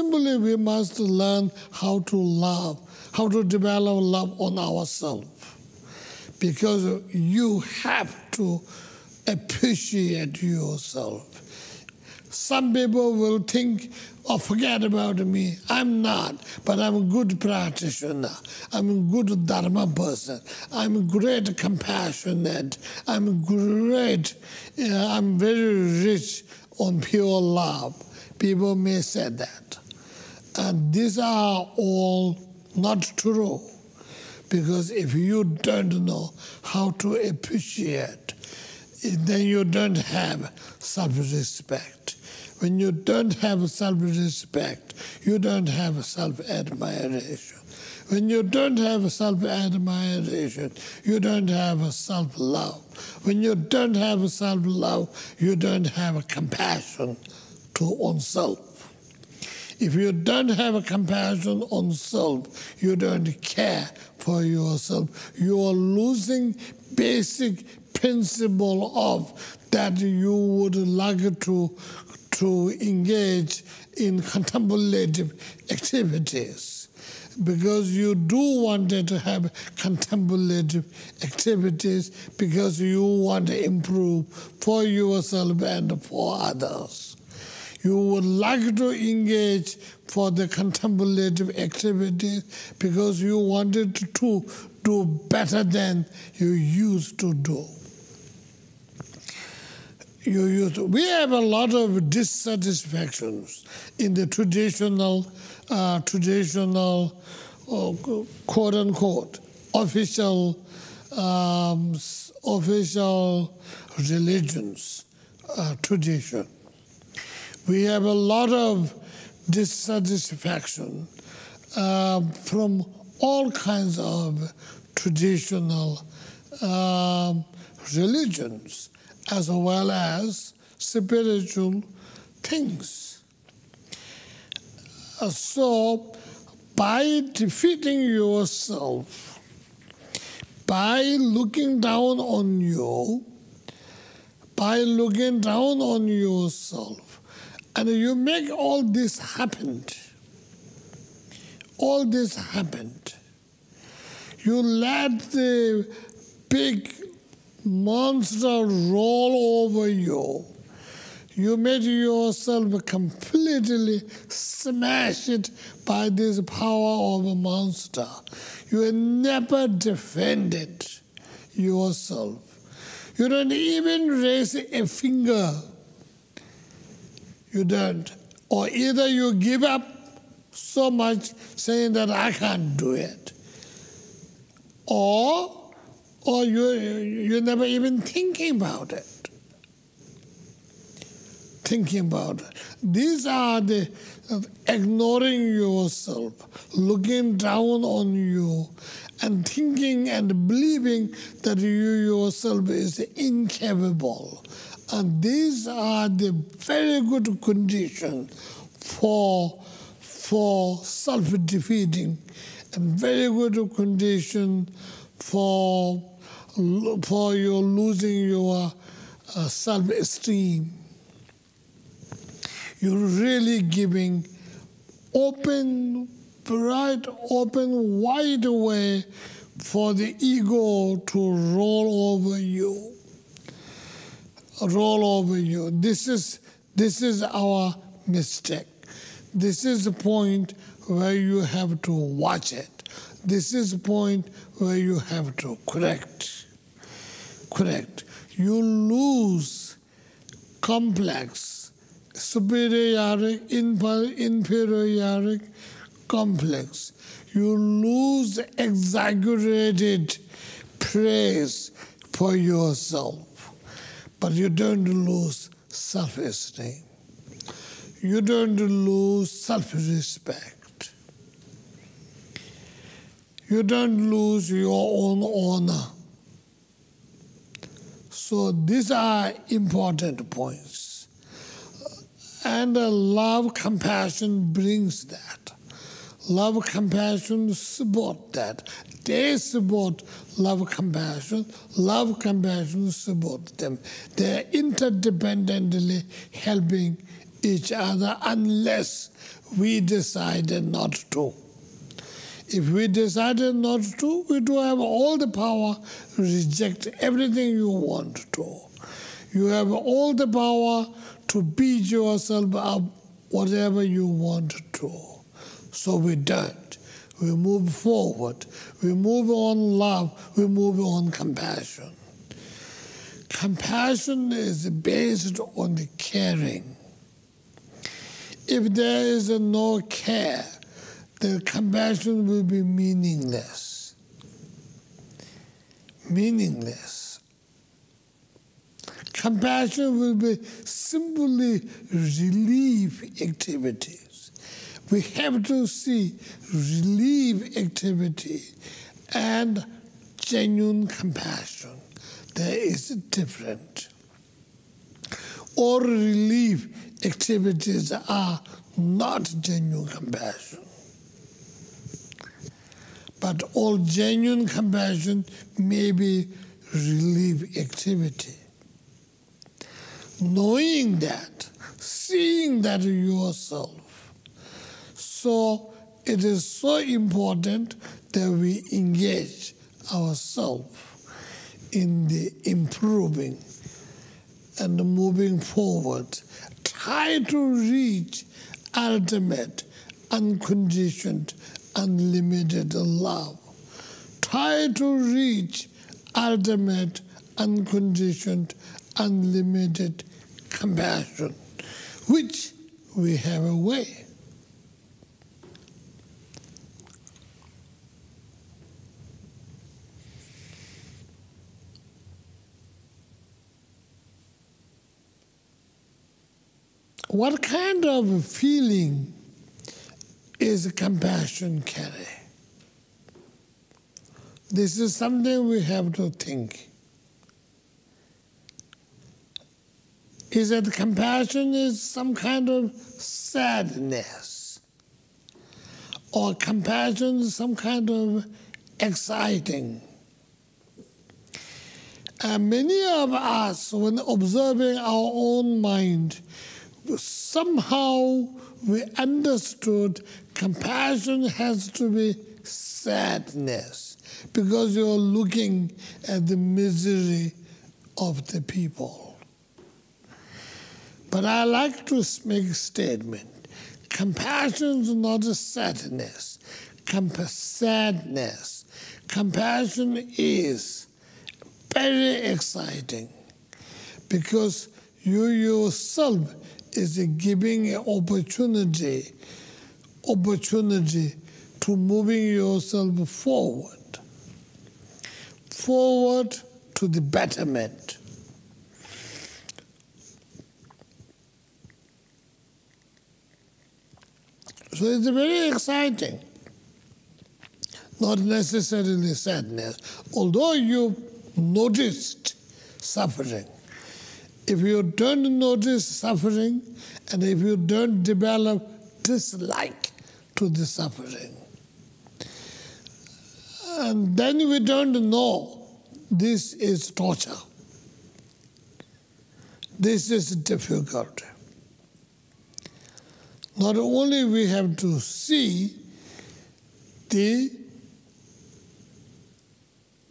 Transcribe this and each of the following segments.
simply we must learn how to love, how to develop love on ourselves. Because you have to appreciate yourself. Some people will think, oh, forget about me. I'm not, but I'm a good practitioner. I'm a good Dharma person. I'm great compassionate. I'm great. I'm very rich on pure love. People may say that. And these are all not true. Because if you don't know how to appreciate, then you don't have self-respect. When you don't have self-respect, you don't have self-admiration. When you don't have self-admiration, you don't have self-love. When you don't have self-love, you don't have compassion to oneself. If you don't have a compassion on self, you don't care for yourself. You are losing basic principle of that you would like to engage in contemplative activities. Because you do want to have contemplative activities because you want to improve for yourself and for others. You would like to engage for the contemplative activities because you wanted to do better than you used to do. We have a lot of dissatisfactions in the traditional quote-unquote, official religions tradition. We have a lot of dissatisfaction from all kinds of traditional religions, as well as spiritual things. So, by defeating yourself, by looking down on you, by looking down on yourself, and you make all this happen. All this happened. You let the big monster roll over you. You made yourself completely smashed by this power of a monster. You never defended yourself. You don't even raise a finger. You don't. Or either you give up so much saying that I can't do it. Or you're never even thinking about it. Thinking about it. These are the ignoring yourself, looking down on you, and thinking and believing that you yourself is incapable. And these are the very good conditions for self-defeating, and very good condition for your losing your self-esteem. You're really giving wide way for the ego to roll over you. Roll over you. This is our mistake. This is the point where you have to watch it. This is the point where you have to correct. You lose complex, superioric, inferioric complex. You lose exaggerated praise for yourself, but you don't lose self-esteem. You don't lose self-respect. You don't lose your own honor. So these are important points. And love, compassion brings that. Love, compassion support that. They support love, compassion support them. They are interdependently helping each other unless we decided not to. If we decided not to, we do have all the power to reject everything you want to. You have all the power to beat yourself up whatever you want to. So we don't. We move forward. We move on love. We move on compassion. Compassion is based on the caring. If there is no care, the compassion will be meaningless. Meaningless. Compassion will be simply relief activities. We have to see relief activity and genuine compassion. There is a difference. All relief activities are not genuine compassion. But all genuine compassion may be relief activity. Knowing that, seeing that yourself. So it is so important that we engage ourselves in the improving and moving forward. Try to reach ultimate, unconditioned, unlimited love. Try to reach ultimate, unconditioned, unlimited compassion, which we have a way. What kind of feeling is compassion carry? This is something we have to think. Is that compassion is some kind of sadness, or compassion is some kind of exciting? And many of us, when observing our own mind, somehow we understood compassion has to be sadness because you're looking at the misery of the people. But I like to make a statement. Compassion is not a sadness. Sadness. Compassion is very exciting because you yourself is giving an opportunity to moving yourself forward to the betterment. So it's very exciting, not necessarily sadness. Although you noticed suffering, if you don't notice suffering, and if you don't develop dislike to the suffering, and then we don't know this is torture. This is difficult. Not only we have to see the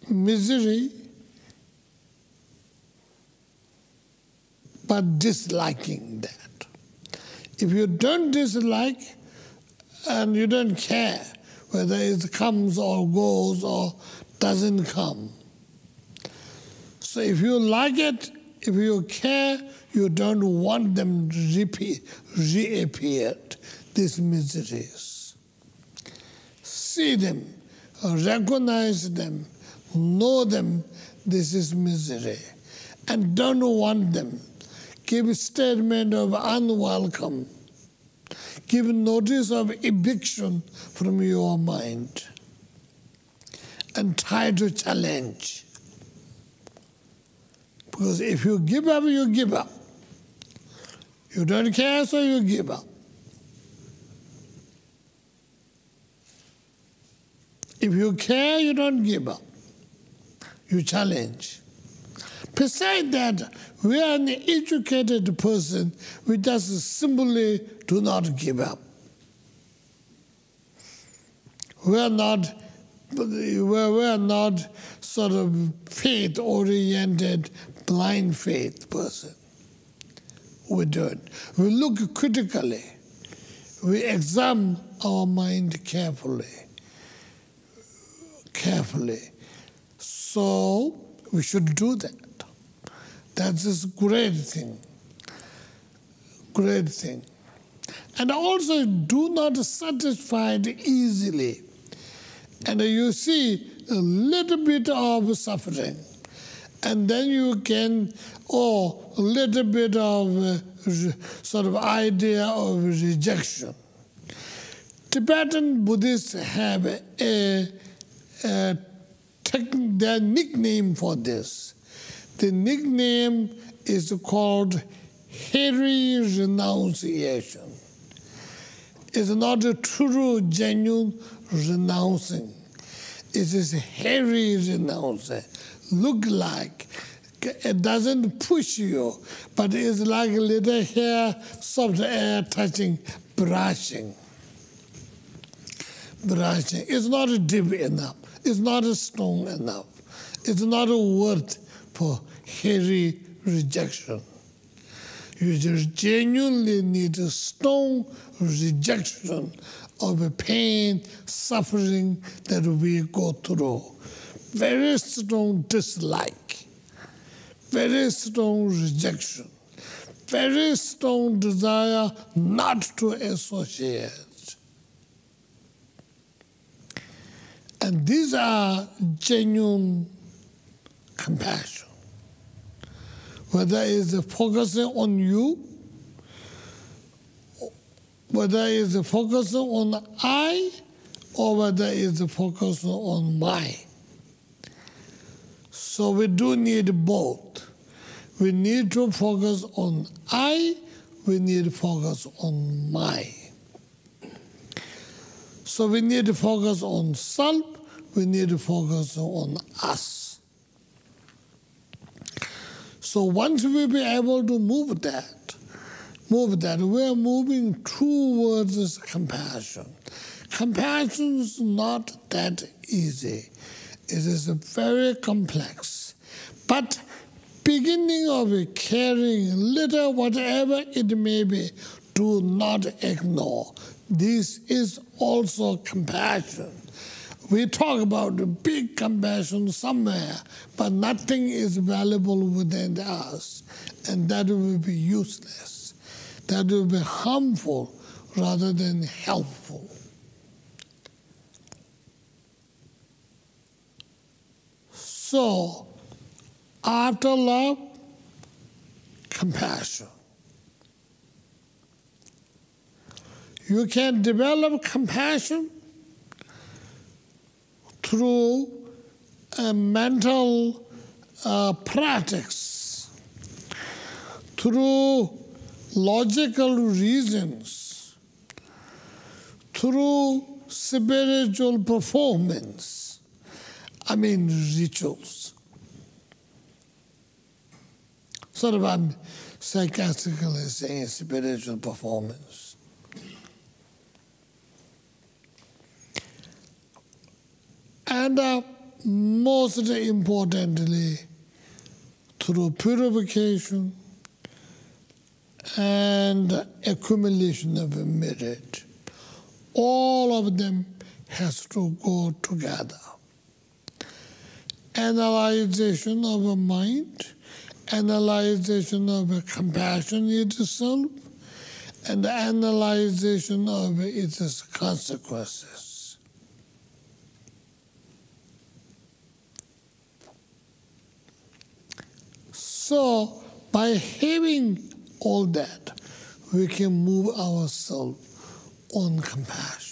misery, but disliking that. If you don't dislike and you don't care whether it comes or goes or doesn't come. So if you like it, if you care, you don't want them reappeared, these miseries. See them, recognize them, know them, this is misery, and don't want them. Give a statement of unwelcome. Give notice of eviction from your mind. And try to challenge. Because if you give up, you give up. You don't care, so you give up. If you care, you don't give up. You challenge. Besides that, we are an educated person. We just simply do not give up. We are not sort of faith-oriented, blind faith person. We do it. We look critically. We examine our mind carefully. So we should do that. That's a great thing. Great thing. And also do not satisfy easily. And you see a little bit of suffering, and then you can, a little bit of sort of idea of rejection. Tibetan Buddhists have their nickname for this. The nickname is called hairy renunciation. It's not a true, genuine renouncing. It is hairy renouncing. Look like it doesn't push you, but it's like a little hair, soft air touching, brushing. It's not deep enough. It's not strong enough. It's not a word for hairy rejection. You just genuinely need a strong rejection of the pain, suffering that we go through. Very strong dislike, very strong rejection, very strong desire not to associate. And these are genuine compassion. Whether it's focusing on you, whether it's focusing on I, or whether it's focusing on my. So we do need both. We need to focus on I, we need to focus on my. So we need to focus on self, we need to focus on us. So once we be able to move that, we are moving towards compassion. Compassion is not that easy. It is very complex. But beginning of caring, little whatever it may be, do not ignore. This is also compassion. We talk about the big compassion somewhere, but nothing is valuable within us, and that will be useless. That will be harmful rather than helpful. So, after love, compassion. You can develop compassion through a mental practice, through logical reasons, through spiritual performance, rituals. Sort of I'm sarcastically saying spiritual performance. And most importantly, through purification and accumulation of merit. All of them has to go together. Analyzation of a mind, analyzation of a compassion itself, and analyzation of its consequences. So, by having all that, we can move ourselves on compassion.